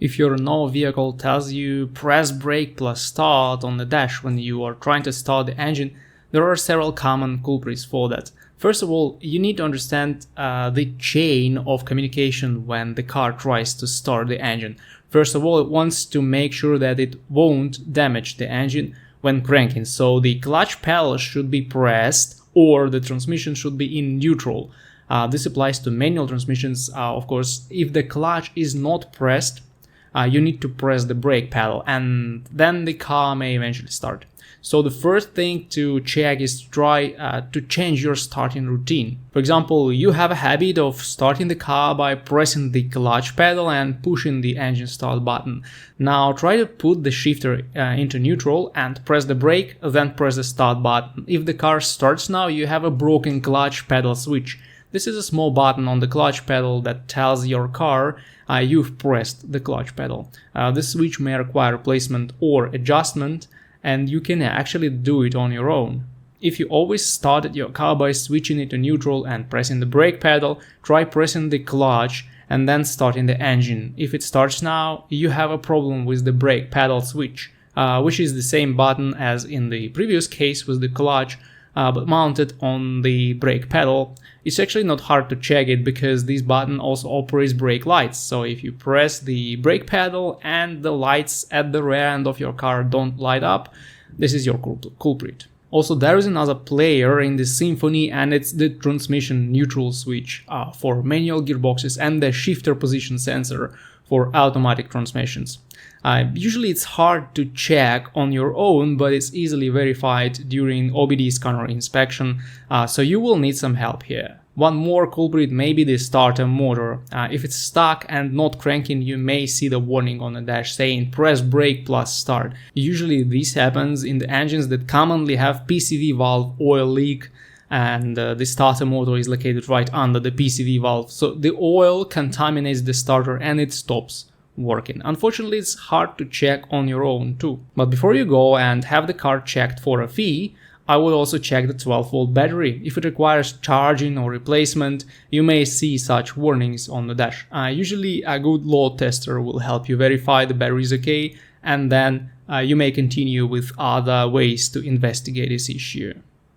If your Renault vehicle tells you press brake plus start on the dash when you are trying to start the engine, there are several common culprits for that. First of all, you need to understand the chain of communication when the car tries to start the engine. First of all, it wants to make sure that it won't damage the engine when cranking, so the clutch pedal should be pressed or the transmission should be in neutral. This applies to manual transmissions. Of course, if the clutch is not pressed, you need to press the brake pedal and then the car may eventually start. So the first thing to check is to try to change your starting routine. For example, you have a habit of starting the car by pressing the clutch pedal and pushing the engine start button. Now try to put the shifter into neutral and press the brake, then press the start button. If the car starts now, you have a broken clutch pedal switch. This is a small button on the clutch pedal that tells your car you've pressed the clutch pedal. This switch may require replacement or adjustment, and you can actually do it on your own. If you always started your car by switching it to neutral and pressing the brake pedal, try pressing the clutch and then starting the engine. If it starts now, you have a problem with the brake pedal switch, which is the same button as in the previous case with the clutch, but mounted on the brake pedal. It's actually not hard to check it because this button also operates brake lights. So if you press the brake pedal and the lights at the rear end of your car don't light up, this is your culprit. Also, there is another player in the symphony, and it's the transmission neutral switch for manual gearboxes and the shifter position sensor for automatic transmissions. Usually it's hard to check on your own, but it's easily verified during OBD scanner inspection, so you will need some help here. One more culprit may be the starter motor. If it's stuck and not cranking, you may see the warning on the dash saying press brake plus start. Usually this happens in the engines that commonly have PCV valve oil leak, and the starter motor is located right under the PCV valve, so the oil contaminates the starter and it stops working. Unfortunately, it's hard to check on your own too. But before you go and have the car checked for a fee, I would also check the 12-volt battery. If it requires charging or replacement, you may see such warnings on the dash. Usually a good load tester will help you verify the battery is okay, and then you may continue with other ways to investigate this issue.